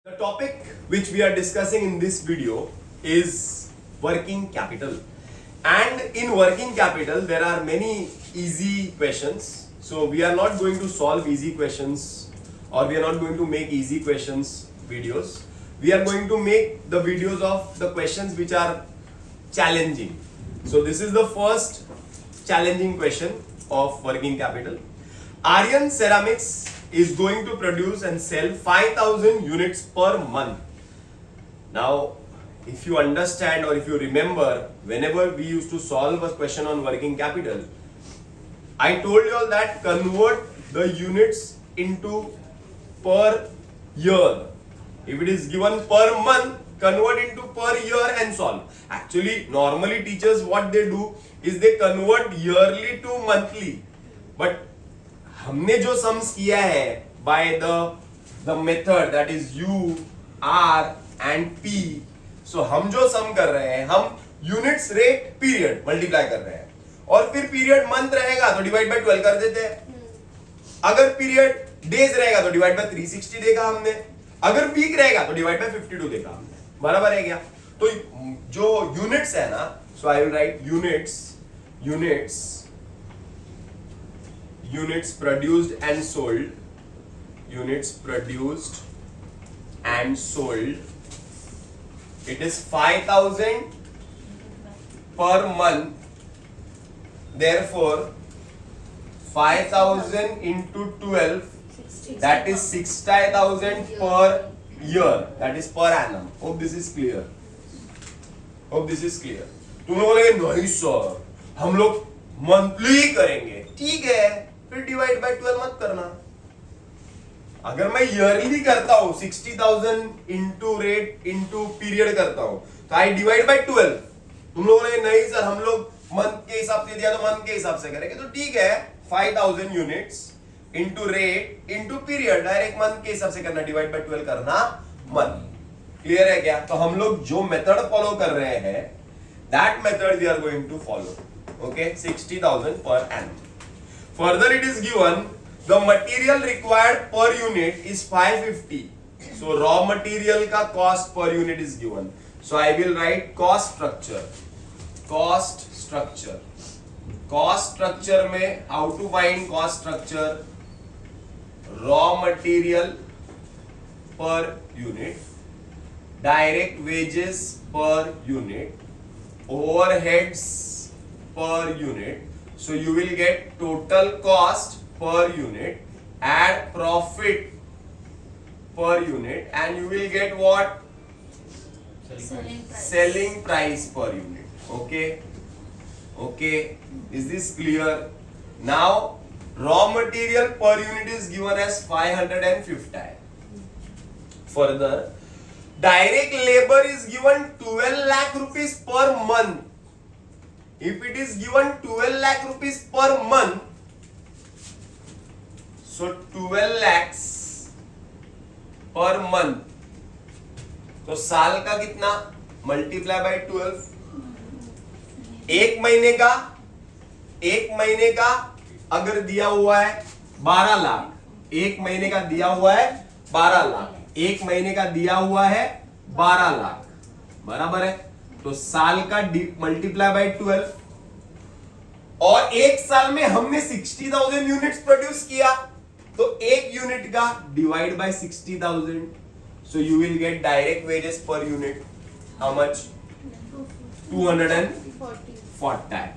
The topic which we are discussing in this video is working capital. And in working capital, there are many easy questions. So we are not going to solve easy questions, or we are not going to make easy questions videos. We are going to make the videos of the questions which are challenging. So this is the first challenging question of working capital. Aryan Ceramics is going to produce and sell 5,000 units per month. Now, if you understand or if you remember, whenever we used to solve a question on working capital, I told you all that convert the units into per year. If it is given per month, convert into per year and solve. Actually, normally teachers what they do is they convert yearly to monthly. But हमने जो sums किया है by the method that is U, R and P, so हम जो सम कर रहे हैं हम यूनिट्स रेट पीरियड मल्टीप्लाई कर रहे हैं और फिर पीरियड मंथ रहेगा तो डिवाइड बाय 12 कर देते हैं. अगर पीरियड डेज रहेगा तो डिवाइड बाय 360 देगा हमने, अगर वीक रहेगा तो डिवाइड बाय 52 देगा हमने. बराबर है क्या? तो जो यूनिट्स है ना, so I will write units produced and sold, it is 5,000 per month. Therefore 5,000 into 12, that is 60,000 per year, that is per annum. Hope this is clear. तुम लोग बोलेंगे नहीं सर हम लोग मंथली करेंगे. ठीक है, फिर डिवाइड बाय 12 मत करना. अगर मैं ईयरली करता हूं 60,000 इंटू रेट इंटू पीरियड करता हूं तो आई डिवाइड बाय 12. तुम लोगों ने नहीं सर हम लोग मंथ के हिसाब से दिया तो मंथ के हिसाब से करेंगे. तो ठीक है, 5,000 units into rate into period, direct month के हिसाब से करना, डिवाइड बाय 12 करना मंथ. क्लियर है क्या? तो हम लोग जो मेथड फॉलो कर रहे हैं that method we are going to follow. Okay, 60,000 per annum. Further, it is given the material required per unit is 550. So raw material का cost per unit is given. So I will write cost structure. Cost structure में how to find cost structure? Raw material per unit, direct wages per unit, overheads per unit. So you will get total cost per unit, add profit per unit, and you will get what? Selling price per unit. Okay. Is this clear? Now raw material per unit is given as 550. Further, direct labor is given 12 lakh rupees per month. If it is given 12 lakh rupees per month, so 12 lakhs per month, तो साल का कितना? Multiply by 12. एक महीने का अगर दिया हुआ है 12 लाख, एक महीने का दिया हुआ है 12 लाख, एक महीने का दिया हुआ है 12 लाख, बराबर है. तो साल का मल्टीप्लाई बाय 12, और एक साल में हमने 60,000 यूनिट्स प्रोड्यूस किया तो एक यूनिट का divide by 60,000. So you will get direct wages per unit how much? 240.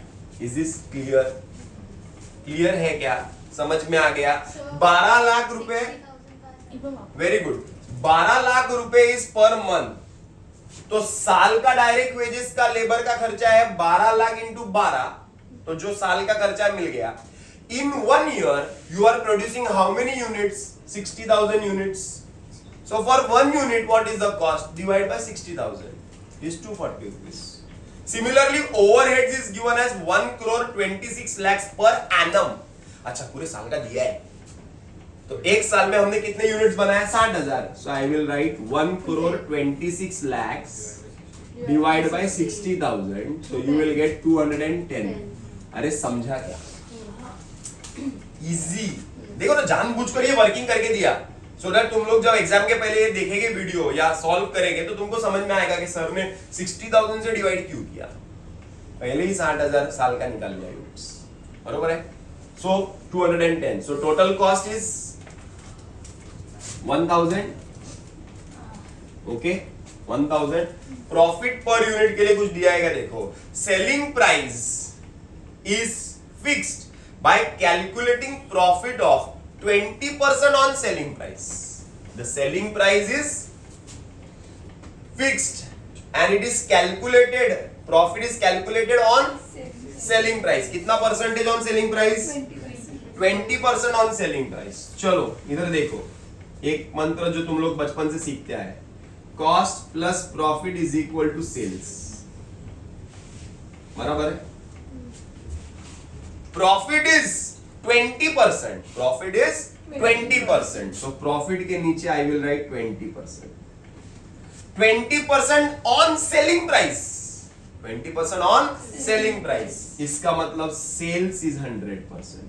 Is this clear है क्या? समझ में आ गया? 12 लाख रुपए, वेरी गुड. 12 लाख रुपए इज पर मंथ. तो साल का डायरेक्ट वेजेस का लेबर का खर्चा है 12 लाख इंटू 12, तो जो साल का खर्चा मिल गया. In 1 year you are producing how many units? 60,000 units. So for 1 unit what is the cost? Divide by 60,000 is 240 rupees. Similarly overheads is given as 1,26 lakhs per annum. अच्छा, पूरे साल का दिया है तो एक साल में हमने कितने यूनिट्स बनाए? 60,000. So I will write 1,26 lakhs divide by 60,000. So you will get 210. अरे समझा क्या? इजी. देखो ना, जानबूझकर ये वर्किंग करके दिया सो दैट तुम लोग जब एग्जाम के पहले ये देखेंगे वीडियो या सॉल्व करेंगे तो तुमको समझ में आएगा कि सर ने 60,000 से डिवाइड क्यों किया, पहले ही 60,000 साल का निकाल लिया यूनिट्स, बरोबर है। सो 210, so total cost is 1000, okay 1000। Profit per unit के लिए कुछ दिया है, देखो selling price is fixed by calculating profit of 20% on selling price. The selling price is fixed and it is calculated, profit is calculated on selling price. कितना percentage on selling price? 20% on selling price. चलो इधर देखो, एक मंत्र जो तुम लोग बचपन से सीखते आए, cost plus profit is equal to sales, बराबर है। Profit is 20%, profit is 20%, so profit के नीचे I will write 20%, 20% on selling price, 20% on selling price, इसका मतलब सेल्स इज 100%।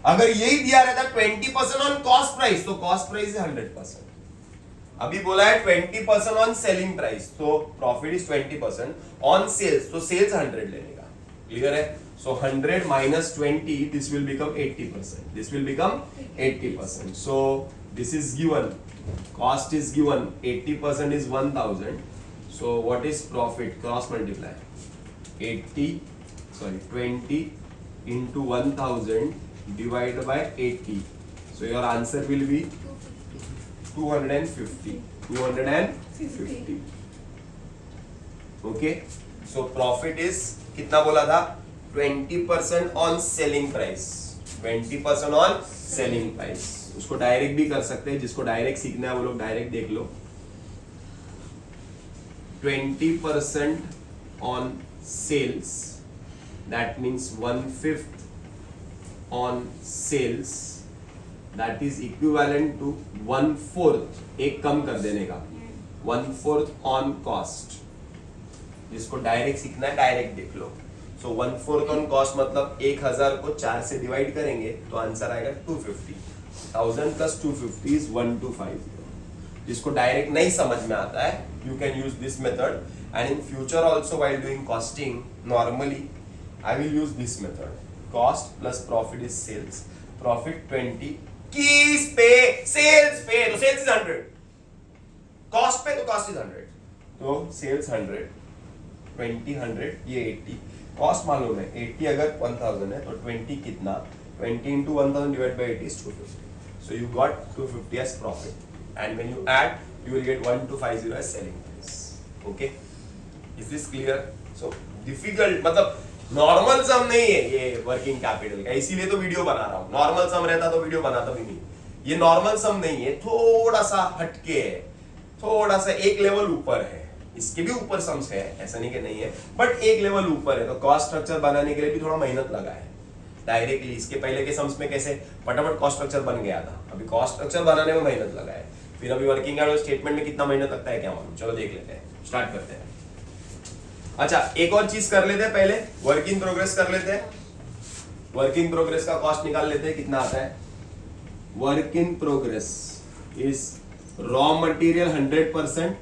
अगर यही दिया रहता 20% on cost price तो कॉस्ट प्राइस है 100%। अभी बोला है 20% on selling price, तो प्रॉफिट इज 20% on sales, तो सेल्स 100 लेने का, क्लियर है। So 100 minus 20, this will become 80%. This will become 80%. So this is given. Cost is given. 80% is 1000. So what is profit? Cross multiply. 20 into 1000 divided by 80. So your answer will be 250. 250. Okay. So profit is कितना बोला था? 20% on selling price, 20% on selling price। उसको direct भी कर सकते हैं, जिसको direct सीखना है वो लोग डायरेक्ट देख लो। 20% on sales, that means 1/5 on sales, that is equivalent to 1/4, एक कम कर देने का, 1/4 on cost। जिसको डायरेक्ट सीखना है डायरेक्ट देख लो। सो 1/4 ऑन कॉस्ट मतलब 1000 को 4 से डिवाइड करेंगे तो आंसर आएगा 250। 1000 प्लस 250 इज 1250। जिसको डायरेक्ट नहीं समझ में आता है, you can use this method, and in future also while doing costing normally I will use this method. Cost plus profit is sales, profit 20 किस पे? सेल्स पे, तो सेल्स इज 100, कॉस्ट पे तो कॉस्ट इज 100, तो सेल्स 100, 20 100, ये 80, cost मालूम है 80 अगर 1000 है तो 20 कितना, 20 into 1000 divided by 80 is 250, so you got 250 as profit, and when you add you will get 1250 as selling price। okay, is this clear? so difficult मतलब नॉर्मल सम नहीं है ये वर्किंग कैपिटल का, इसीलिए तो वीडियो बना रहा हूँ। नॉर्मल सम रहता तो वीडियो बनाता भी नहीं। ये नॉर्मल सम नहीं है, थोड़ा सा हटके है, थोड़ा सा एक लेवल ऊपर है, इसके भी ऊपर सम्स है, ऐसा नहीं कि नहीं है, बट एक लेवल ऊपर है। तो कॉस्ट स्ट्रक्चर बनाने के लिए भी थोड़ा मेहनत लगा है डायरेक्टली। इसके पहले के सम्स में कैसे फटाफट कॉस्ट स्ट्रक्चर बन गया था, अभी कॉस्ट स्ट्रक्चर बनाने में मेहनत लगा है। फिर अभी वर्किंग कैपिटल स्टेटमेंट में कितना मेहनत लगता है क्या मालूम। चलो देख लेते हैं, स्टार्ट करते हैं। अच्छा, एक और चीज कर लेते हैं, पहले वर्क इन प्रोग्रेस कर लेते हैं। वर्क इन प्रोग्रेस का कॉस्ट निकाल लेते हैं, कितना आता है। Work in progress is raw material 100%,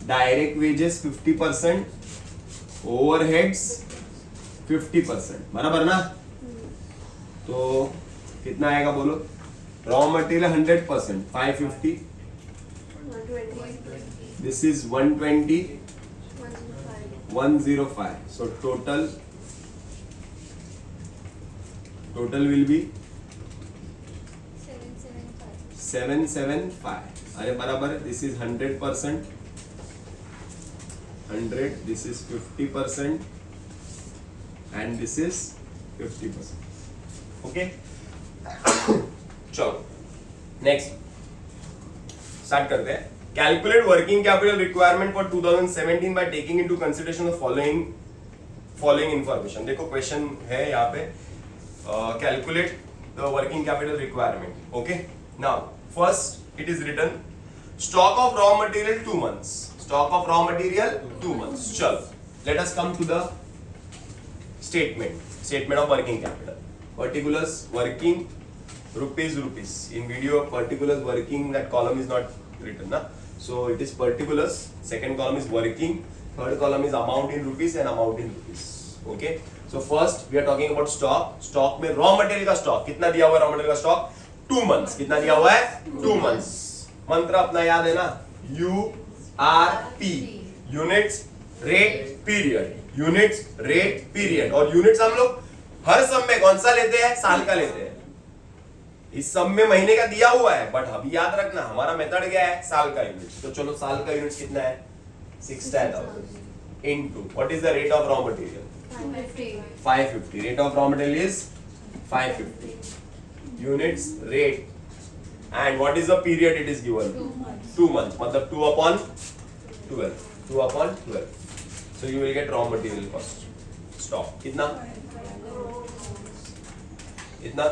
direct wages 50%, overheads 50%, बराबर ना। तो कितना आएगा बोलो। Raw material 100% 550, this is 120, 105, so total will be 775। अरे बराबर है, this is 100%, 100, this is 50% and this is 50%। okay चलो नेक्स्ट स्टार्ट करते हैं। Calculate working capital requirement for 2017 by taking into consideration the following information. देखो क्वेश्चन है यहाँ पे, calculate the working capital requirement. Okay, now first it is written stock of raw material 2 months, stock of raw material 2 months। चलो let us come to the statement of working capital। particulars, working rupees. In video, particulars working, that column is not written, na? So it is particulars. Second column is working. Third column is amount in rupees and amount in rupees. Okay. So first we are talking about stock. Stock में raw material का stock कितना दिया हुआ है? Raw material का stock 2 months. कितना दिया हुआ है? 2 months. मंत्र अपना याद है ना? URP. Units, rate, period. Units, rate, period. और units हम लोग हर सम में कौन सा लेते हैं? साल का लेते हैं. इस सम में महीने का दिया हुआ है, बट अभी याद रखना हमारा मेथड क्या है? साल का यूनिट. तो चलो साल का यूनिट कितना है? 60,000 into what is the rate of raw material? 550. Rate of raw material is 550 units rate. And what is the period it is given? 2 months. मतलब 2 upon 12. 2 upon 12. So you will get raw material cost. Stock कितना? कितना?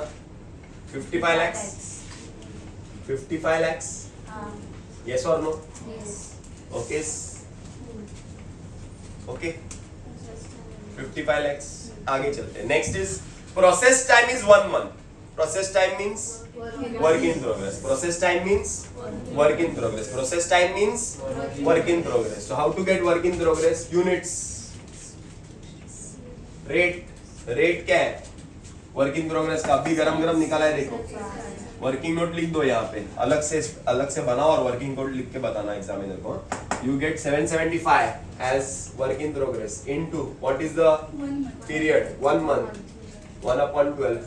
55 lakhs. 55 lakhs. Yes or no? Okay. Okay. 55 lakhs. आगे चलते हैं. Next is process time is 1 month. Process time means work in progress. Process time means work in progress. Process time means work in progress. So how to get work in progress? Units. Rate क्या है? Work in progress का अभी गरम निकाला है देखो. Working note लिख दो यहाँ पे, अलग से बनाओ और वर्किंग नोट लिख के बताना एग्जामिनर को. You get 775 as work in progress into what is the period? 1 month. 1 upon 12.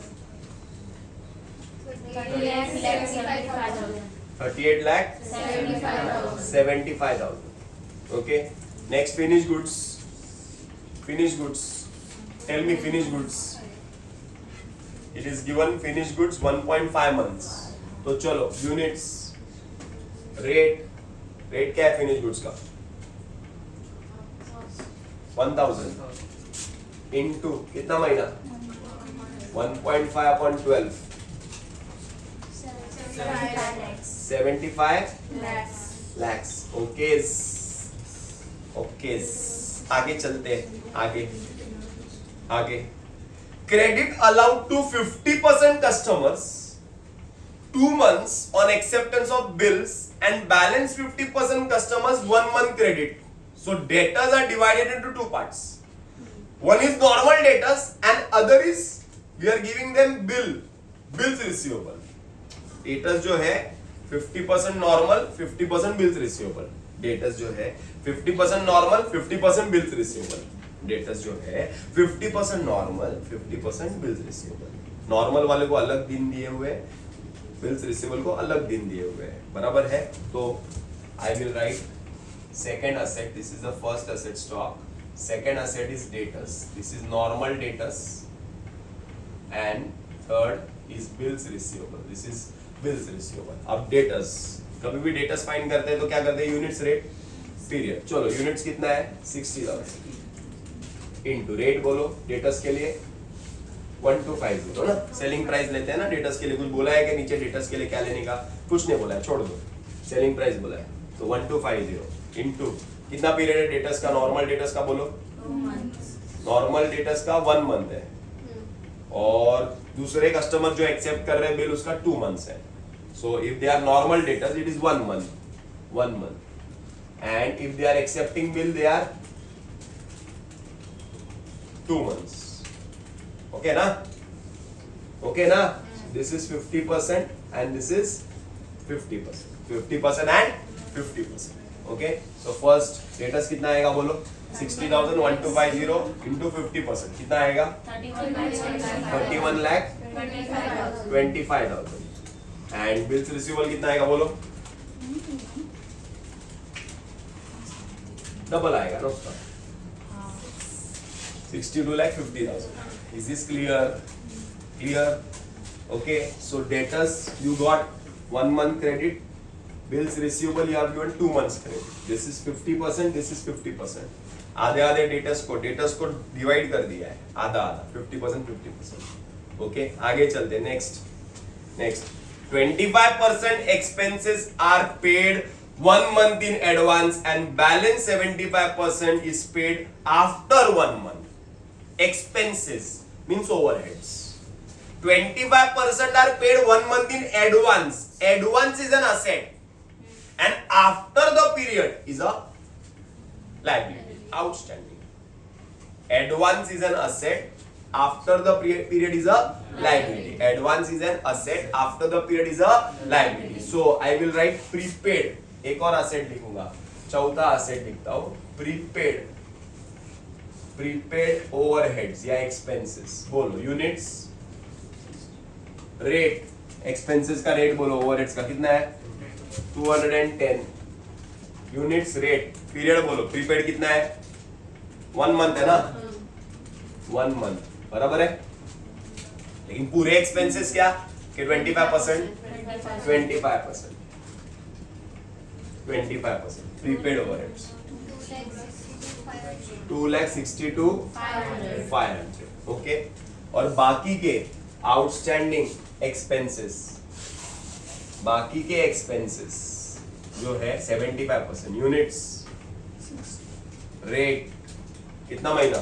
38 lakh 75,000. Okay. Next finished goods. Tell me finished goods. It is given finished goods 1.5 months. तो चलो units rate क्या है finished goods का? 1000 into कितना महीना? 1.5 upon 12. 75 lakhs. Okay. आगे चलते हैं. आगे. Credit allowed to 50% customers 2 months on acceptance of bills and balance 50% customers 1 month credit. So debtors are divided into 2 parts. One is normal debtors and other is we are giving them bills receivable. Debtors जो है 50% normal, 50% bills receivable. Debtors जो है 50% normal, 50% bills receivable. Debtors जो है 50% normal, 50% bills receivable. Normal वाले को अलग दिन दिए हुए, bills receivable को अलग दिन दिए हुए हैं. बराबर है? तो I will write second asset. This is the first asset stock. Second asset is debtors. This is normal debtors. And third is bills receivable. This is bills receivable. अब debtors. कभी भी debtors find करते हैं तो क्या करते हैं? Units rate period. चलो units कितना है? 60,000. इनटू रेट बोलो डेटर्स के लिए 1250 ना. सेलिंग प्राइस लेते हैं ना डेटर्स के लिए. कुछ बोला है कि नीचे डेटर्स के लिए क्या लेने का? कुछ नहीं बोला है, छोड़ दो. सेलिंग प्राइस बोला है तो 1250 इनटू कितना पीरियड है डेटर्स का? नॉर्मल डेटर्स का बोलो. नॉर्मल डेटर्स का 1 मंथ है और दूसरे कस्टमर जो एक्सेप्ट कर रहे हैं बिल उसका 2 मंथ्स है. So if they are normal debtors it is 1 month and if they are accepting bill they are 2 months. Okay na? This is 50% and this is 50%. 50% and 50%. Okay. So first debtors कितना आएगा बोलो? 60,000 1250 into 50% कितना आएगा? 31 lakh 25,000. And bills receivable कितना आएगा बोलो? Double आएगा ना उसका. 62 lakh 50,000. Is this clear? Okay. So debtors you got 1 month credit. Bills receivable you have given 2 months credit. This is 50%. This is 50%. आधे डेटर्स को डिवाइड कर दिया है. आधा 50%. Okay. आगे चलते. Next. 25% expenses are paid 1 month in advance and balance 75% is paid after 1 month. Expenses means overheads. 25% are paid 1 month in advance. Advance is an asset, and after the period is a liability, outstanding. Advance is an asset, after the period is a liability. Advance is an asset, after the period is a liability. So I will write prepaid. एक और asset लिखूंगा, चौथा asset लिखता हूँ prepaid. Prepaid overheads या expenses. बोलो units, rate, expenses का rate बोलो, overheads का कितना है 210. units rate, period बोलो, prepaid कितना है 1 month है ना, 1 month बराबर है. लेकिन पूरे expenses क्या कि 25%, 25% prepaid overheads 2,62,500. ओके. और बाकी के आउटस्टैंडिंग एक्सपेंसेस, बाकी के एक्सपेंसेस जो है 75%. यूनिट्स रेट कितना महीना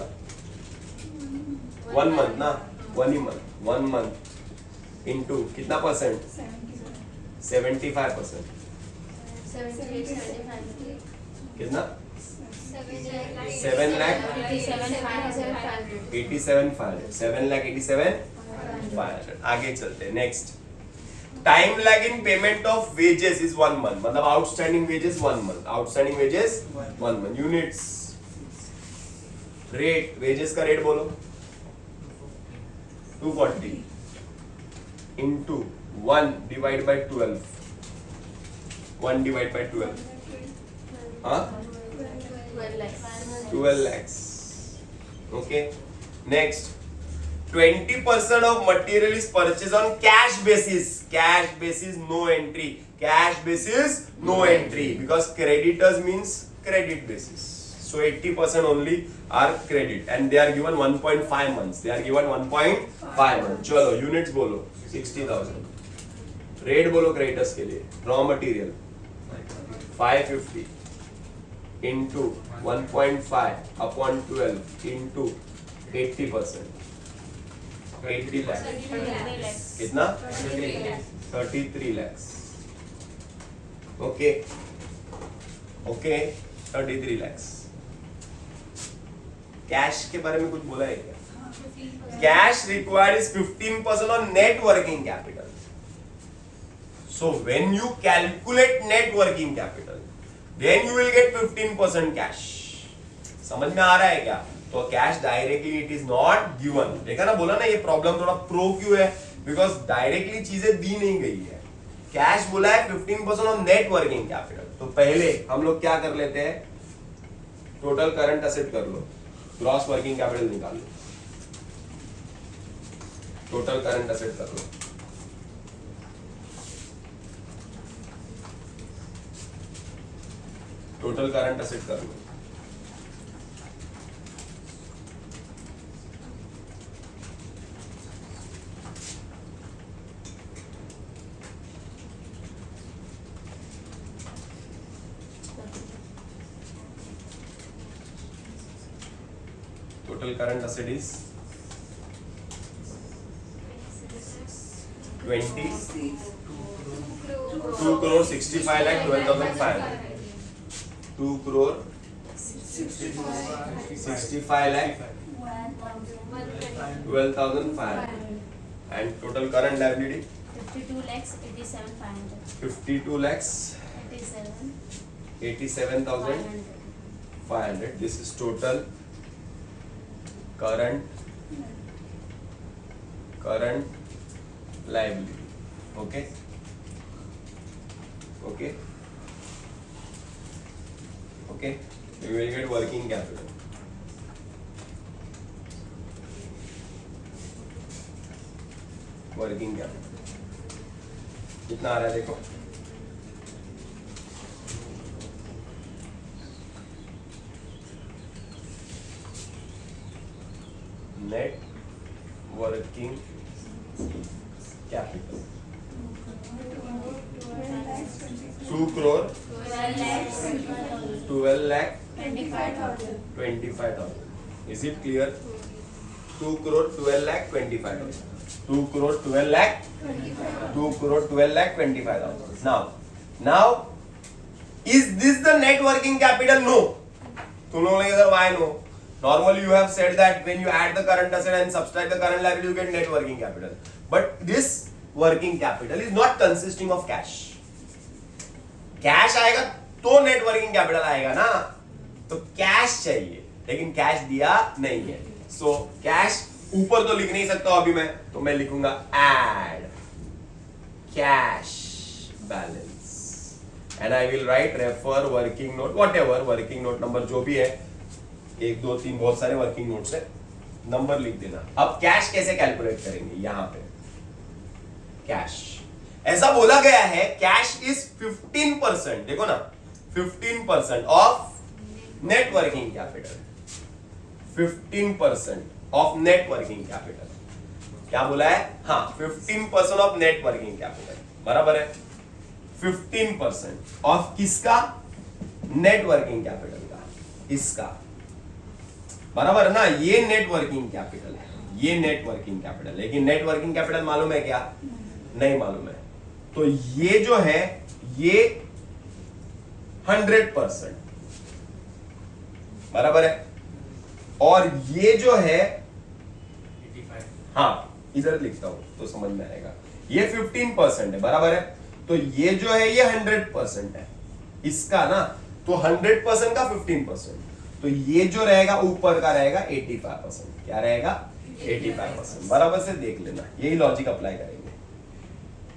1 month ना, 1 month इनटू कितना परसेंट 75%. कितना 7,87,500. आगे चलते हैं. Next, time lag in payment of wages is 1 month. मतलब outstanding wages 1 month. Outstanding wages 1 month. Units rate, wages का रेट बोलो 240 into 1 divide by 12. 1 divide by 12 हाँ 12 lakhs. Okay. Next, 20% of material is purchased on cash basis. Cash basis, no entry. Cash basis, no entry. Because creditors means credit basis. So 80% only are credit, and they are given 1.5 months. They are given 1.5 months. चलो units बोलो 60,000. Rate बोलो creditors के लिए. Raw material 550 into 1.5 upon 12 into 80%. 80 lakhs. कितना 33 lakhs. Okay. 33 lakhs. Cash के बारे में कुछ बोला है क्या? Cash required is 15% on net working capital. So when you calculate net working capital, then you will get 15% cash. समझ में आ रहा है क्या? तो cash directly it is not given. देखा ना, बोला ना ये प्रॉब्लम थोड़ा प्रो क्यों है, बिकॉज डायरेक्टली चीजें दी नहीं गई है. कैश बोला है 15% ऑन नेट वर्किंग कैपिटल. तो पहले हम लोग क्या कर लेते हैं, टोटल करंट असेट कर लो, ग्रॉस वर्किंग कैपिटल निकाल लो. टोटल करंट असेट कर लो. टोटल करंट असेट कर लो. Total current asset is 2 crore 65 lakh 12,500. 2 crore 65 lakh 12,500. And total current liability 52 lakhs 87,500. 52 lakhs 87,500. This is total current liability. Okay. We will get working capital. कितना आ रहा है देखो. Net working capital 2 crore 12 lakh 25,000. Is it clear? 2 crore 12 lakh 25,000. 2 crore 12 lakh 2 crore 12 lakh 25,000. Now is this the net working capital? No. तुम लोगों ने इधर why no? Normally you have said that when you add the current asset and subtract the current liability you get net working capital. But this working capital is not consisting of cash. Cash आएगा तो net working capital आएगा ना, तो cash चाहिए, लेकिन cash दिया नहीं है. So कैश ऊपर तो लिख नहीं सकता अभी मैं, तो मैं लिखूंगा add cash balance and I will write refer working note, whatever working note number जो भी है, 1 2 3 बहुत सारे वर्किंग नोट्स है, नंबर लिख देना. अब कैश कैसे कैलकुलेट करेंगे? यहां पे कैश ऐसा बोला गया है, कैश इज 15%, देखो ना 15% of net working capital. 15% of net working capital. क्या बोला है? हाँ 15% ऑफ नेट वर्किंग कैपिटल बराबर है 15% ऑफ किसका? नेट वर्किंग कैपिटल का, इसका बराबर है ना. ये नेट वर्किंग कैपिटल है, ये नेट वर्किंग कैपिटल. लेकिन नेट वर्किंग कैपिटल मालूम है क्या? नहीं मालूम है. तो ये जो है ये 100% बराबर है, और ये जो है 85, हाँ इधर लिखता हूं तो समझ में आएगा. ये 15% है बराबर है, तो ये जो है ये 100% है इसका ना, तो 100% का 15%, तो ये जो रहेगा ऊपर का रहेगा 85%. क्या रहेगा? 85%. बराबर से देख लेना, यही लॉजिक अप्लाई करेंगे.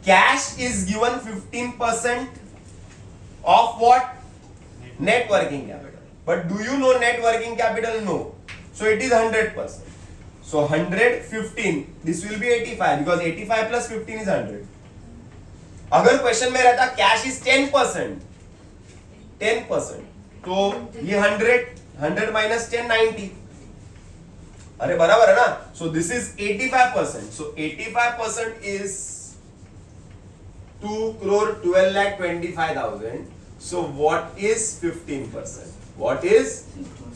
Cash is given 15% of what? Net working capital. But do you know net working capital? No. So it is 100%. सो 100 15, this will be 85 because 85 plus 15 is 100. अगर क्वेश्चन में रहता कैश इज 10%, तो ये 100 माइनस 10 90. अरे बराबर है ना. So this is 85%. So 85% is 2 crore 12 lakh 25,000. So what is 15%? What is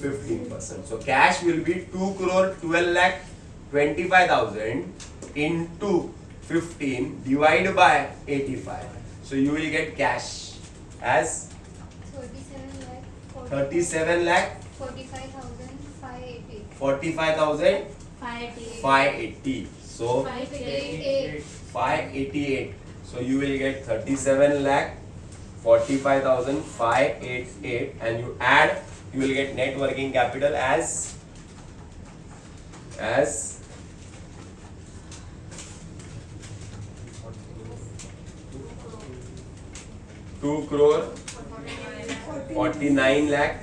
15%? So cash will be 2 crore 12 lakh 25,000 into 15 divided by 85. So you will get cash as 37 lakh 45,580. 45,580. So 588. So you will get 37 lakh 45,588, and you add, you will get net working capital as 2 crore 49 lakh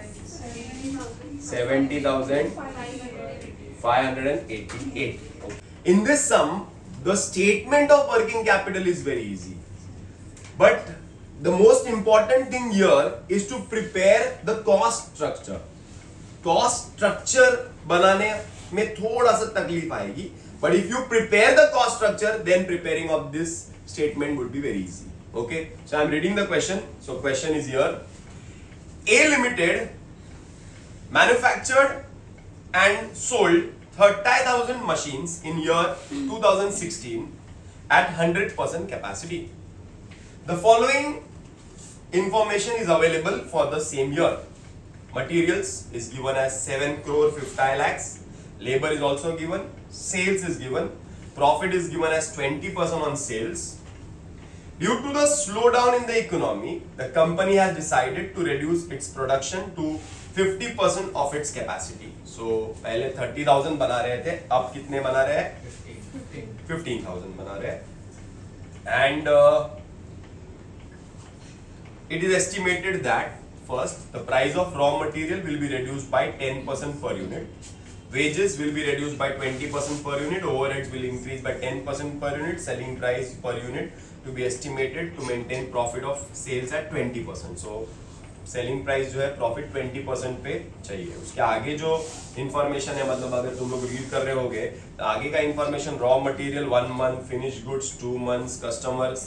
70,588. In this sum, the statement of working capital is very easy, but the most important thing here is to prepare the cost structure. Cost structure बनाने में थोड़ा सा तकलीफ आएगी, but if you prepare the cost structure, then preparing of this statement would be very easy. Okay, so I'm reading the question. So question is here: A Limited manufactured and sold 30,000 machines in year 2016 at 100% capacity. The following information is available for the same year. Materials is given as 7 crore 50 lakhs. Labor is also given. Sales is given. Profit is given as 20% on sales. Due to the slowdown in the economy, the company has decided to reduce its production to 50% of its capacity. So पहले 30,000 बना रहे थे, अब कितने बना रहे हैं? 15,000 बना रहे हैं. And it is estimated that first, the price of raw material will be reduced by 10% per unit. Wages will be reduced by 20% per unit. Overheads will increase by 10% per unit. Selling price per unit to be estimated to maintain profit of sales at 20%. So selling price जो है profit 20% पे चाहिए. उसके आगे जो information है, मतलब अगर तुम लोग रीड कर रहे होगे तो आगे का information, raw material 1 month, finish goods 2 months, customers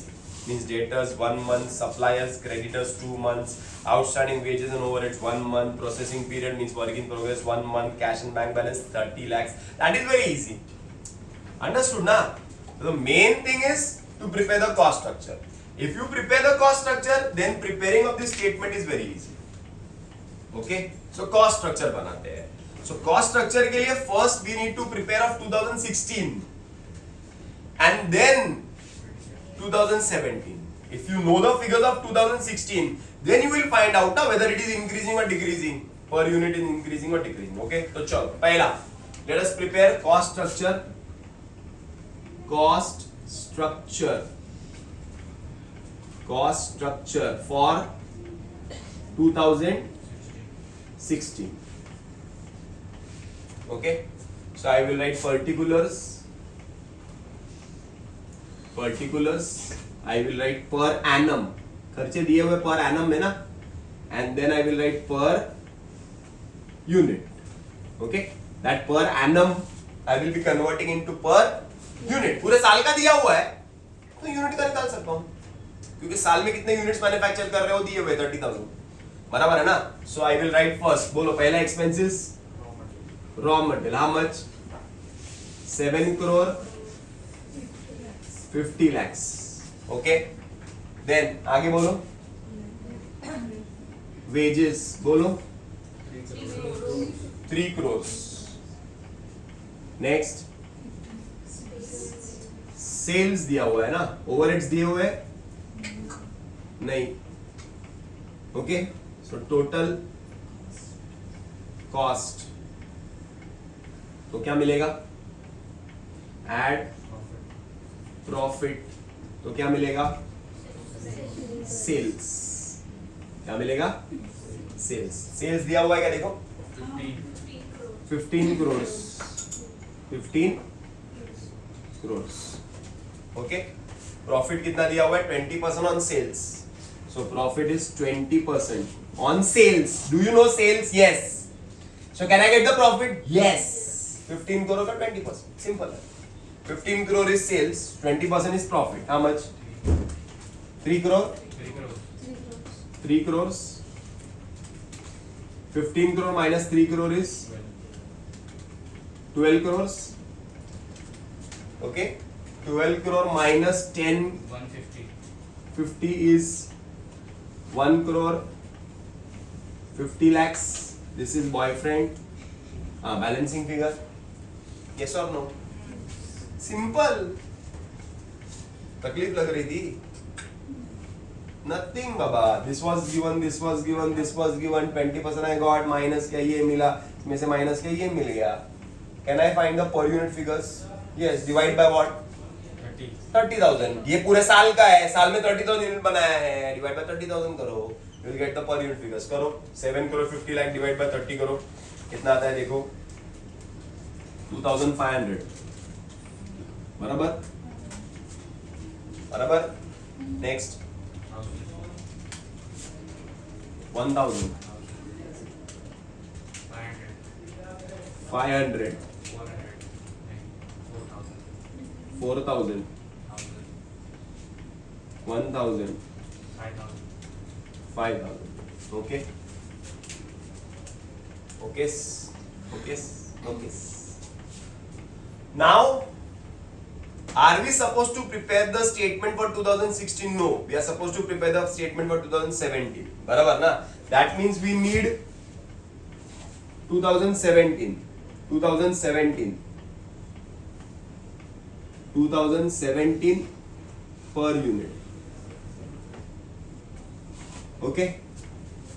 means debtors 1 month, suppliers creditors 2 months, outstanding wages and overheads 1 month, processing period means work in progress 1 month, cash and bank balance 30 lakhs. That is very easy. Understood na? The main thing is to prepare the cost structure. If you prepare the cost structure, then preparing of this statement is very easy. Okay? So cost structure बनाते हैं. So cost structure के लिए first we need to prepare of 2016 and then 2017. If you know the figures of 2016, then you will find out whether it is increasing or decreasing. Per unit is increasing or decreasing. Okay? तो चलो पहला, let us prepare cost structure. Cost structure for 2016. Okay, so I will write particulars. I will write per annum. खर्चे दिए हुए per annum में ना, and then I will write per unit. Okay, that per annum I will be converting into per unit. पूरे साल का दिया हुआ है तो यूनिट का निकाल सकता हूँ, क्योंकि साल में कितने यूनिट्स मैन्युफैक्चर कर रहे हो दिए हुए 30,000, बराबर है ना. So I will write first, बोलो पहला expenses raw material. How much? 7 crore 50 lakhs. Okay, then आगे बोलो. वेजेस बोलो 3 crores. नेक्स्ट सेल्स दिया हुआ है ना, ओवरहेड्स दिए हुए नहीं. ओके, सो टोटल कॉस्ट तो क्या मिलेगा? एड प्रॉफिट तो क्या मिलेगा? सेल्स. क्या मिलेगा? सेल्स. सेल्स दिया हुआ है क्या? देखो 15 crores. 15 crores. ओके, प्रॉफिट कितना दिया हुआ है? 20% on sales. So profit is 20% on sales. Do you know sales? Yes. So can I get the profit? Yes. 15 crore का 20%. सिंपल है. 15 crore is sales, 20% is profit. How much? 3 crore? 3 crores. 15 crore minus 3 crore is 12 crores. Okay? 12 crore minus 10, 50 is 1 crore 50 lakhs. This is boyfriend. Balancing figure. Yes or no? Simple. तकलीफ लग रही थी? Nothing Baba. This was given, this was given, this was given. 20% I got. Minus क्या ये मिला, इसमें से minus क्या ये मिल गया. Can I find the per unit figures? Yes. Divide by what? 30,000. ये पूरे साल का है. साल में 30,000 यूनिट बनाया है. Divide by 30,000 करो. You will get the per unit figures. करो. 7 crore 50 lakh divide by 30 करो. कितना आता है देखो? 2,500. बराबर. Next 1,000. 500. 4,000. 1,000. 5,000. Okay. Now, are we supposed to prepare the statement for 2016? No, we are supposed to prepare the statement for 2017. बराबर ना? That means we need 2017 per unit.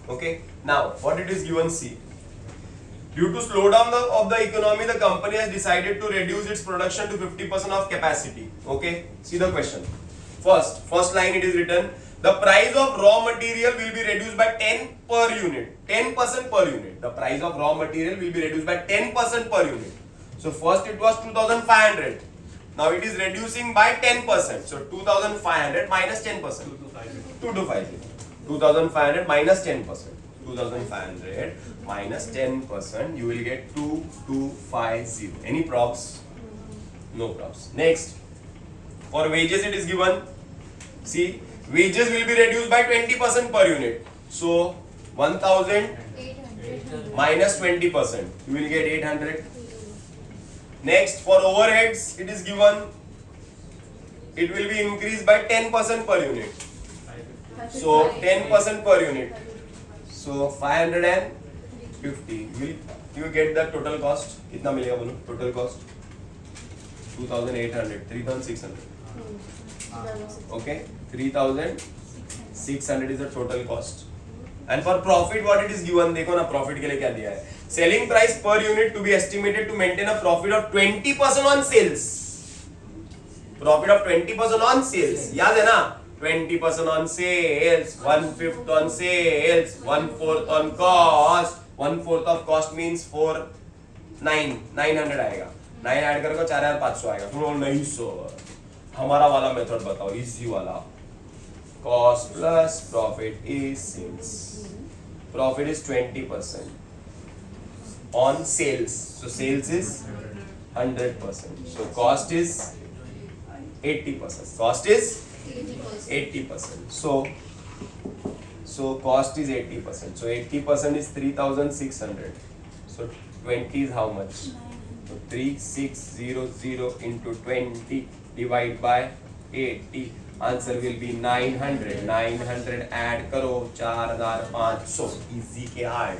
Okay. Now, what it is given? See. Due to slowdown of the economy, the company has decided to reduce its production to 50% of capacity. Okay, see the question. First line it is written, the price of raw material will be reduced by 10 per unit. 10% per unit. The price of raw material will be reduced by 10% per unit. So first it was 2,500. Now it is reducing by 10%. So 2,500 minus 10%. 2,250. 2,500 minus 10%. 2,500 minus 10%, you will get 2,250. Any props? No props. Next, for wages it is given. See, wages will be reduced by 20% per unit. So 1,000 minus 20%, you will get 800. Next, for overheads it is given it will be increased by 10% per unit. So 10% per unit. So 550. Will you get the total cost? कितना मिलेगा बोलो? Total cost 2,800, 3,600. Okay, 3,600 is the total cost. And for profit, what it is given? देखो ना profit के लिए क्या दिया है? Selling price per unit to be estimated to maintain a profit of 20% on sales. Profit of 20% on sales. याद है ना? 20% on sales, 1/5 on sales, 1/4 on cost. 1/4 of cost means 900 आएगा. 9 ऐड करोगे 4,500 आएगा. तुम लोग नहीं सर. हमारा वाला मेथड बताओ, इजी वाला. Cost plus profit is sales. Profit is 20% on sales. So sales is 100%. So cost is 80%. Cost is 80%. So cost is 80%. So 80% is 3,600. So 20 is how much? So 3,600 into 20 divided by 80. Answer will be 900. 900 add करो 4,500. Easy के hard.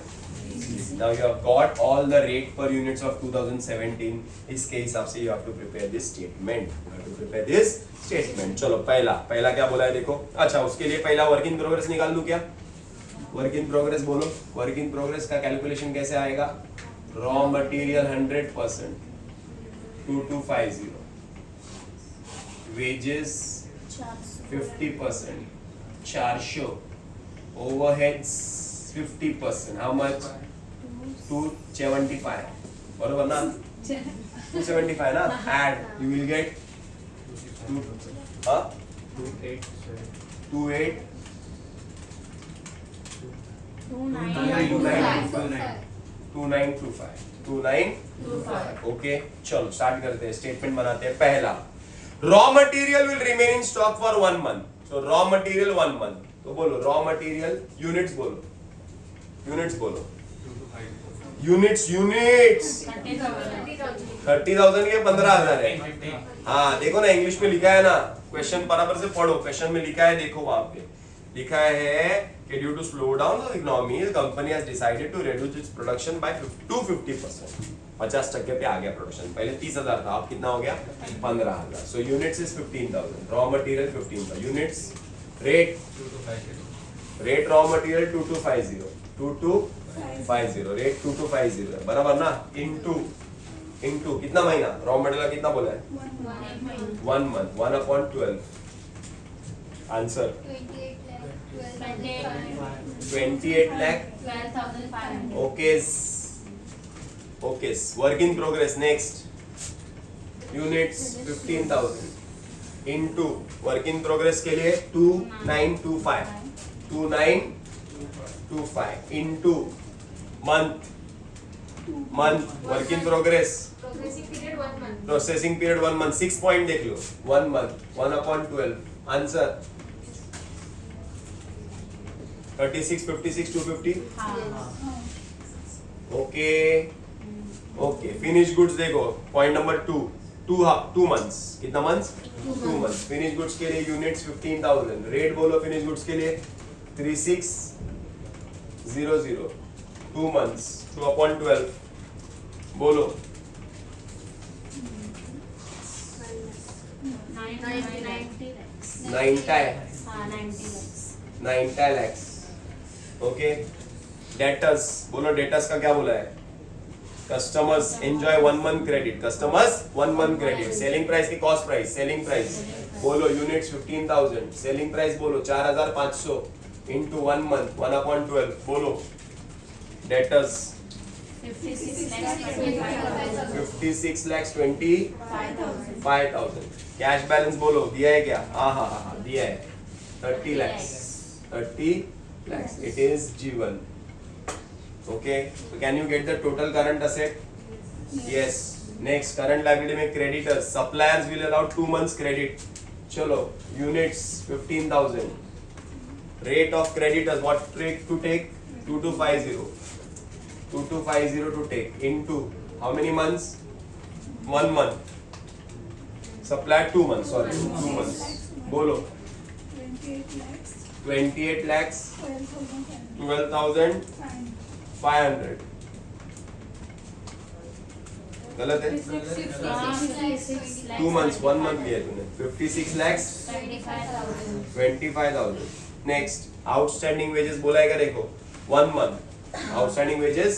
Now you have got all the rate per units of 2017. इसके हिसाब से you have to prepare this statement. You have to prepare this statement. चलो पहला क्या बोला है देखो. अच्छा उसके लिए पहला वर्क इन प्रोग्रेस निकाल लूँ क्या? वर्क इन प्रोग्रेस बोलो. वर्क इन प्रोग्रेस का कैलकुलेशन कैसे आएगा? Raw material 100%, 2250. Wages 50%, 400. Overheads 50%. How much? 275. बरोबर ना? 275 ना? Add. You will get 28. 2925. Okay चलो स्टार्ट करते हैं. स्टेटमेंट बनाते हैं. पहला, raw material will remain in stock for 1 month. So raw material 1 month. तो बोलो रॉ मटेरियल यूनिट्स बोलो. यूनिट्स बोलो. यूनिट्स 30,000 के 15,000 है. हाँ देखो ना इंग्लिश में लिखा है ना. क्वेश्चन बराबर से पढ़ो. क्वेश्चन में लिखा है देखो वहां पे लिखा है कि due to slow down of economy the company has decided to reduce its production by 50%. 50% पे आ गया प्रोडक्शन. पहले 30,000 था, अब कितना हो गया? 15,000. So units is 15,000. Raw material 15,000. Units rate raw material 2250. Rate 2250 है बराबर ना. इनटू कितना महीना? रॉ मटेरियल कितना बोला है? 1 month. 1/12. Answer 28 lakh. 12,500. Okay work in progress. Next units 15,000 into work in progress के लिए 2925 into month work in progress. Processing period 1 month. 6 point देख लो. 1 month. 1/12. Answer 36, 56, 250. Okay finish goods देखो. Point number 2 months. कितना months? 2 months. Finish goods के लिए units 15,000. Rate बोलो finish goods के लिए 3600. 2 months. 2/12 बोलो. 90 lakhs. ओके डेटर्स बोलो. डेटर्स का क्या बोला है? Customers enjoy 1 month credit. Customers 1 month credit. Selling price की कॉस्ट प्राइस. सेलिंग प्राइस बोलो यूनिट्स 15,000. सेलिंग प्राइस बोलो 4,500 इनटू 1 month. 1/12 बोलो. Debtors 56 lakhs 25,000. कैश बैलेंस बोलो. दिया है क्या? हाँ दिया है 30 lakhs. 30 lakhs. It is G1. Okay. So can you get the total current asset? Yes. Next current liability में creditors. Suppliers will allow 2 months credit. चलो units 15,000. Rate of creditors what rate to take? 2250. 2250 to take into how many months? 1 month. Supply 2 months, sorry 2 months. बोलो 28 lakhs 12,500. गलत है? 2 months, 1 month लिया तूने. 56 lakhs 25,000. Next, outstanding wages बोला है क्या देखो? 1 month. Outstanding wages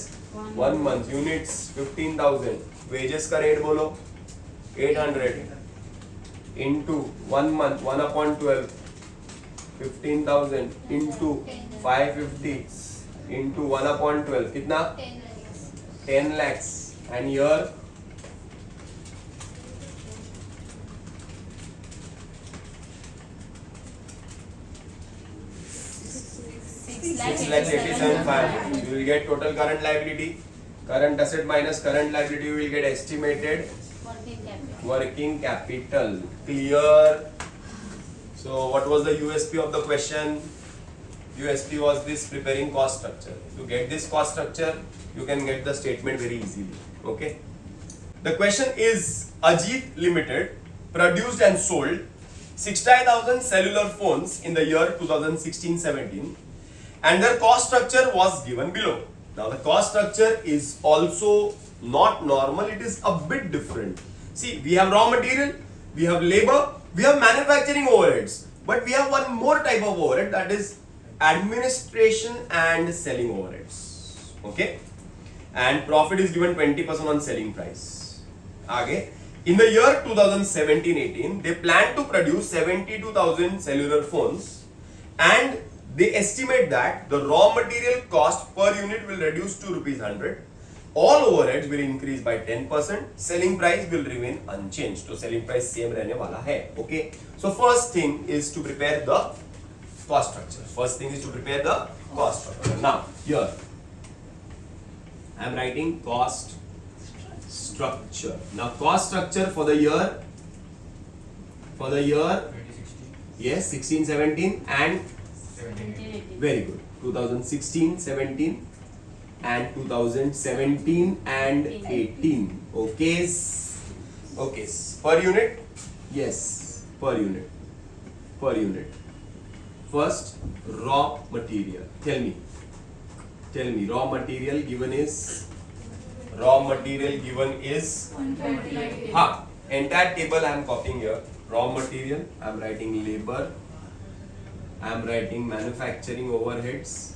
1 month. Units 15,000. Wages का rate बोलो 800 into 1 month 1 upon 12. 15,000 into 550 into 1 upon 12 कितना? 10 lakhs. And here 6,87,500. You will get total current liability. Current asset minus current liability, you will get estimated working capital. Clear? So what was the USP of the question? USP was this: preparing cost structure. To get this cost structure, you can get the statement very easily. Okay. The question is: Ajit Limited produced and sold 60,000 cellular phones in the year 2016-17, and their cost structure was given below. Now the cost structure is also not normal, it is a bit different. See, we have raw material, we have labor, we have manufacturing overheads, but we have one more type of overhead, that is administration and selling overheads. Okay, and profit is given 20% on selling price. Okay. In the year 2017-18, they plan to produce 72,000 cellular phones, and they estimate that the raw material cost per unit will reduce to rupees 100. All overheads will increase by 10%. Selling price will remain unchanged. So selling price same रहने वाला है. Okay. So first thing is to prepare the cost structure. First thing is to prepare the cost structure. Now here I am writing cost structure. Now cost structure for the year yes 16-17 and very good 2016-17 and 2017 and 18. Okay. Okay. Per unit? Yes. Per unit. First, raw material. Tell me. Raw material given is. Entire table I am copying here. Raw material. I am writing labor. I am writing manufacturing overheads.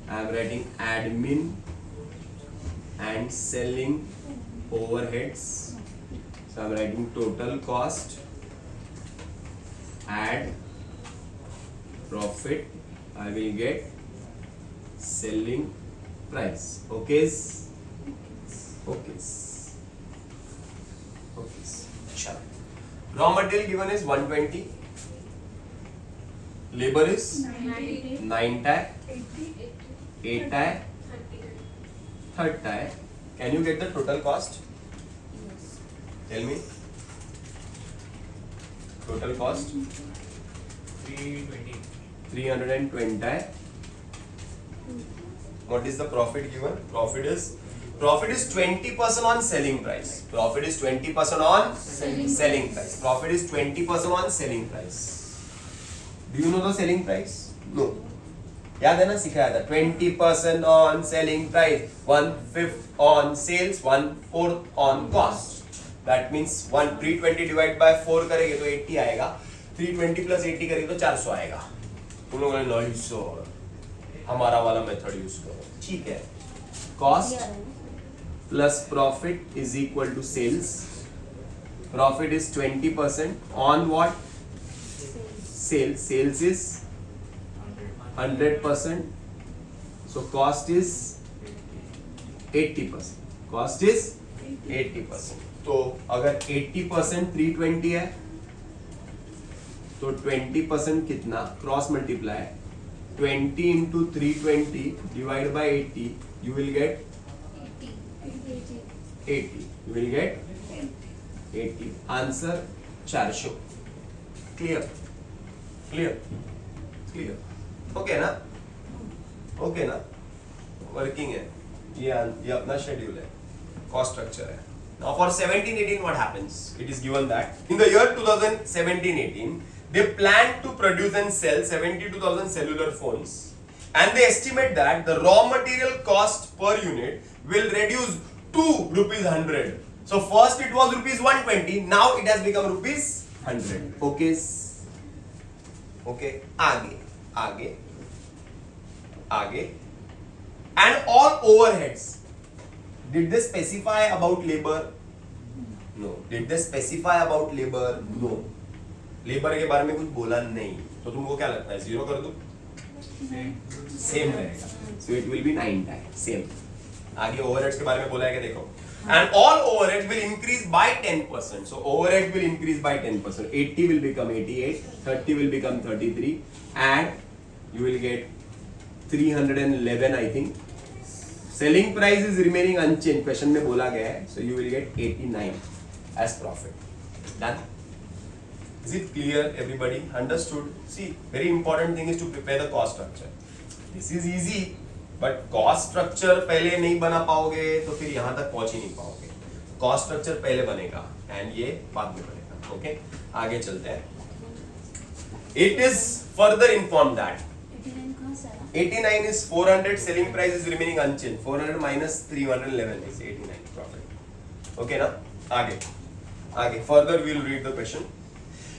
I am writing admin and selling overheads. So I am writing total cost, add profit, I will get selling price. Okay. Sure. Raw material given is 120. Labor is 9 tie, 8 tie, 3rd tie. Can you get the total cost? Yes. Tell me. Total cost 320 tie. What is the profit given? Profit is 20% on selling price. Profit is 20% on selling price. Profit is 20% on selling price. Do you know the selling price? No. याद है ना, सिखाया था 20% on selling price, 1/5 on sales, 1/4 on cost. That means 320 divided by 4 करेंगे तो 80 आएगा, 320 plus 80 करेंगे तो 400 आएगा. तुम लोगों ने 900 हमारा वाला मेथड यूज करो. ठीक है. Cost plus profit is equal to sales. Profit is 20% on what? Sales. Sales is 100%. So cost is 80%. Cost is 80%. तो अगर 80% 320 है तो 20% कितना? Cross multiply 20 into 320 divided by 80, you will get 80. You will get 80. Answer 400. Clear? Okay ना? Working है. ये अपना schedule है. कॉस्ट स्ट्रक्चर है. Now for 17-18 what happens? It is given that in the year 2017-18 they plan to produce and sell 72,000 cellular phones, and they estimate that the raw material cost per unit will reduce to rupees 100. So first it was rupees 120, now it has become rupees 100. Okay. Okay. आगे. And all overheads. Did they specify about labor? No. Did they specify about labor? No. Labour के बारे में कुछ बोला नहीं, तो तुमको क्या लगता है, 0 कर दूं? सेम रहेगा, so it will be 9 times same. आगे ओवरहेड्स के बारे में बोला है कि देखो, and all overheads will increase by 10%. So overhead will increase by 10%. 80 will become 88, 30 will become 33, and you will get 311 I think. Selling price is remaining unchanged. Question में बोला गया है, so you will get 89 as profit. Done. Is it clear, everybody? Understood? See, very important thing is to prepare the cost structure. This is easy, but cost structure पहले नहीं बना पाओगे तो फिर यहाँ तक पहुँच ही नहीं पाओगे. Cost structure पहले बनेगा and ये बाद में बनेगा. Okay? आगे चलते हैं. It is further informed that 89 is 400, selling price is remaining unchanged. 400 minus 311 is 89 profit. Okay ना? आगे. Further we will read the question.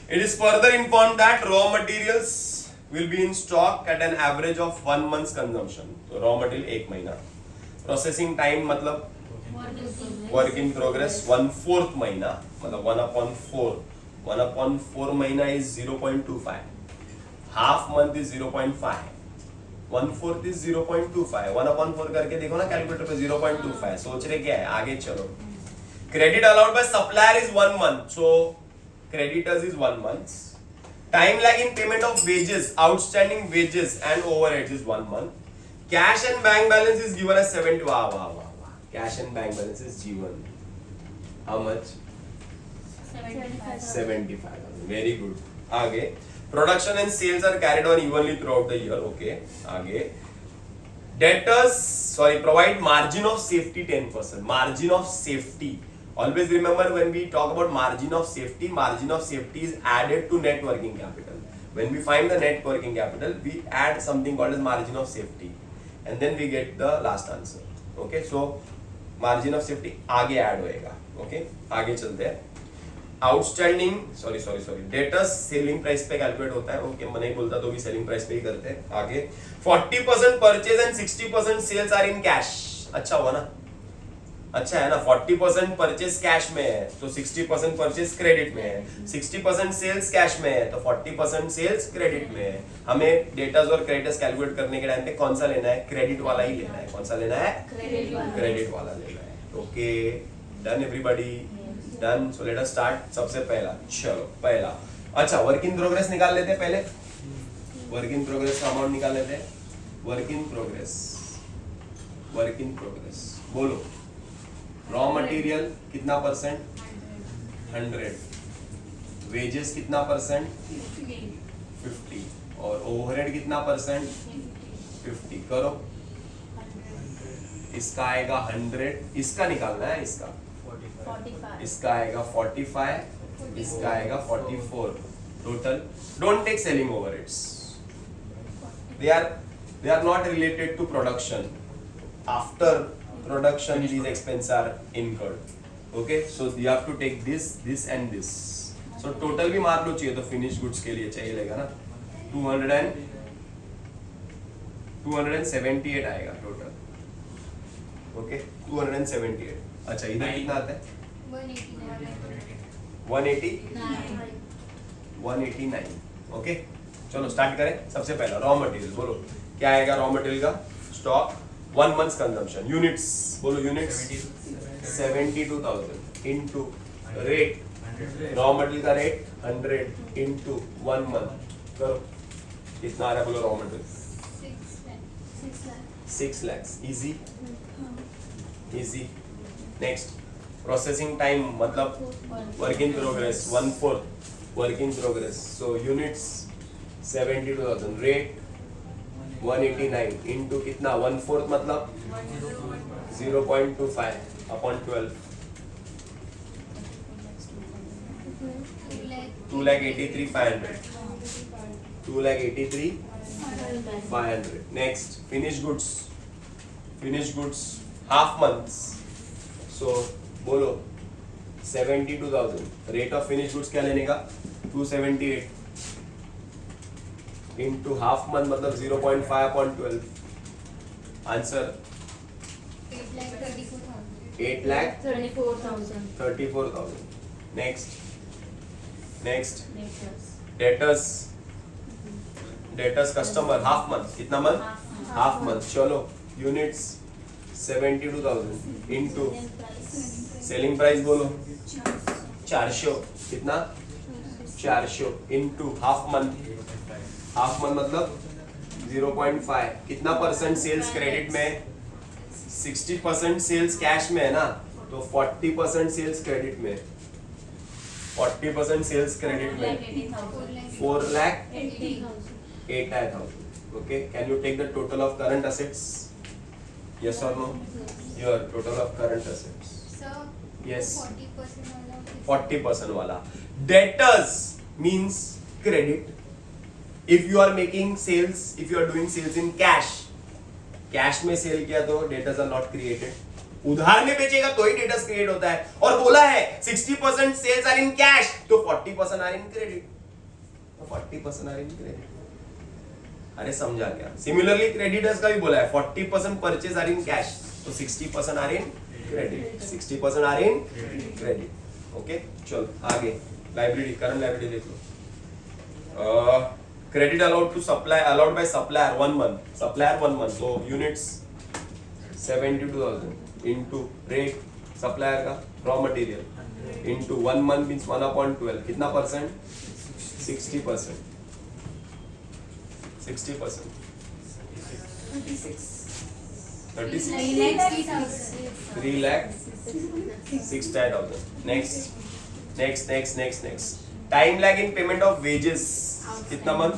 It is further informed that raw materials will be in stock at an average of 1 month's consumption. So raw material 1 महीना. Processing time मतलब work in progress 1/4 महीना, मतलब 1/4. 1/4 महीना is 0.25. Half month is 0.5. 1/4 is 0.25. 1/4 करके देखो ना calculator पे 0.25. सोच रहे क्या है? आगे चलो. Credit allowed by supplier is 1 month. So creditors is 1 month. Time lag in payment of wages, outstanding wages and overheads is 1 month. Cash and bank balance is given as 70. Wow. Cash and bank balance is given. How much? 75. Very good. आगे. Production and sales are carried on evenly throughout the year. Okay. आगे. Provide margin of safety 10%. Margin of safety. Always remember, when we talk about margin of safety is added to net working capital. When we find the net working capital, we add something called as margin of safety, and then we get the last answer. Okay, so margin of safety आगे add होएगा. Okay, आगे चलते हैं. Outstanding, sorry. Debtors selling price पे calculate होता है. Okay, मैं नहीं बोलता तो भी selling price पे ही करते हैं. आगे 40% purchase and 60% sales are in cash. अच्छा हुआ ना? अच्छा है ना. 40% परचेज कैश में है तो 60% परचेज क्रेडिट में है. 60% सेल्स कैश में है तो 40% सेल्स क्रेडिट में है. हमें डेटर्स और क्रेडिटर्स कैलकुलेट करने के टाइम पे कौन सा लेना है? क्रेडिट वाला ही लेना है. कौन सा लेना है? क्रेडिट वाला लेना है. Okay, done everybody? Done. So let us start. सबसे पहला, चलो पहला. अच्छा, वर्क इन प्रोग्रेस निकाल लेते हैं पहले. वर्क इन प्रोग्रेस का अमाउंट निकाल लेते हैं. वर्क इन प्रोग्रेस बोलो. रॉ मटेरियल कितना परसेंट? 100. वेजेस कितना परसेंट? 50. और ओवरहेड कितना परसेंट? 50. करो. इसका आएगा 100. इसका निकालना है. इसका आएगा 45. इसका आएगा 44. Total. Don't take selling overheads. they are not related to production. After production these expenses are incurred. Okay, so you have to take this and this. So total भी मार लो चाहिए तो finished goods के लिए चाहिए लेगा ना. 278 आएगा टोटल. Okay, 278. अच्छा, इधर कितना आता है? 189. ओके, चलो स्टार्ट करें. सबसे पहला रॉ मटेरियल बोलो. क्या आएगा रॉ मटेरियल का? Stock 1 month's consumption. Units बोलो. Units 72,000 into rate. Raw material का रेट 100 into 1 month. करो कितना आ रहा है बोलो. Raw material 6 lakhs. Easy. Next, processing time मतलब work in progress 1/4 work in progress. So units 72,000. Rate 189 into कितना? 1/4 मतलब 0.25 upon 12. 2,83,500. 2,83,500. Next, finished goods. Finished goods half months. So बोलो 72,000. Rate of finished goods क्या लेने का? 278 into half month मतलब 0.5 upon 12. Answer 34,000. 8,34,000. Next. Debtors. Debtors customer half month. कितना month? Half month. चलो units 72,000 into selling price बोलो 400. कितना? 400 into half month मतलब 0.5. कितना परसेंट सेल्स क्रेडिट में? 60% सेल्स कैश में है ना, तो 40% सेल्स क्रेडिट में. 40% सेल्स क्रेडिट में 4,80,000. Okay, can you take the total of current assets? Yes or no? Your total of current assets. Yes. 40% वाला. Debtors means credit. If you are making sales, if you are doing sales in cash, cash में cell किया तो debtors are not created. उधार में बेचेगा तो ही debtors create होता है. और बोला है 60% सेल्स आर इन कैश, तो 40% आर इन क्रेडिट. तो 40% आर इन क्रेडिट. अरे समझा क्या? सिमिलरली क्रेडिटर्स का भी बोला है 40% परचेज आर इन कैश, तो 60% are in credit. 60% are in credit. Okay, चलो आगे. लाइबिलिटी, करंट लाइबिलिटी देख लो. Credit allowed to supply, allowed by supplier 1 month. Supplier 1 month. So units 72,000 into rate supplier का raw material into 1 month means 1 upon 12. कितना percent? 60%. 60%. 36. 3,60,000. Next. Time lag in payment of wages. कितना month?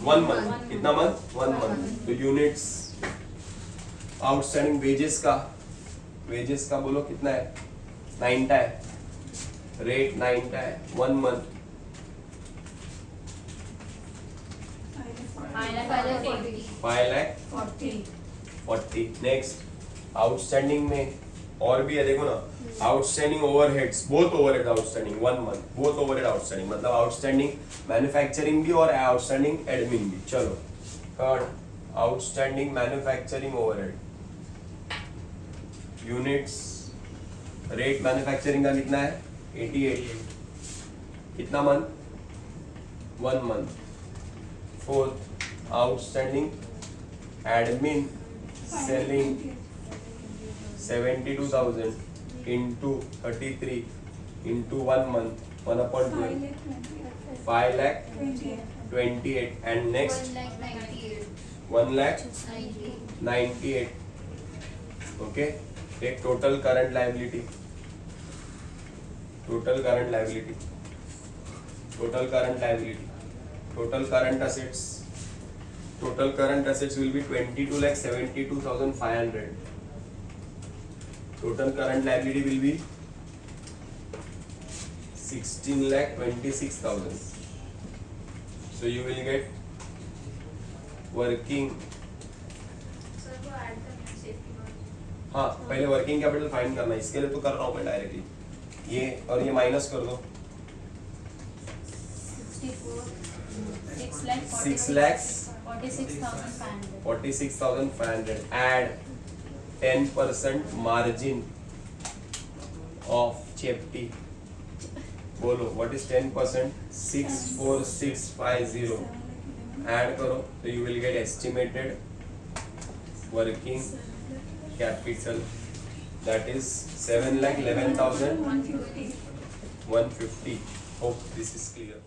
1 month. कितना month? 1 month. तो units outstanding wages का बोलो कितना है? 9 है. रेट 9 है. 1 month. 5,40,000. नेक्स्ट, आउटस्टैंडिंग में और भी है, देखो ना. Outstanding overheads, both overhead outstanding 1 month, both overhead outstanding मतलब आउटस्टैंडिंग मैन्युफैक्चरिंग भी और आउटस्टैंडिंग एडमिन भी. चलो third, outstanding manufacturing overhead units. Rate manufacturing का कितना है? 88. कितना month? 1 month. Fourth, outstanding admin selling 72,000 into 33 into 1 month 1 upon 12 5,28,000 and next 1,98,000. Okay, take total current liability, total current assets. Total current assets will be 22,72,500. Total current liability will be 16,26,000. So you will get working. हाँ, पहले working capital find करना है. इसके लिए तो कर रहा हूँ मैं डायरेक्टली. ये और ये माइनस कर दो. 6,46,500. Add 10% margin of Chepti. बोलो what is 10%? 6,4650. Add करो तो you will get estimated working capital, that is 7,11,150. Hope this is clear.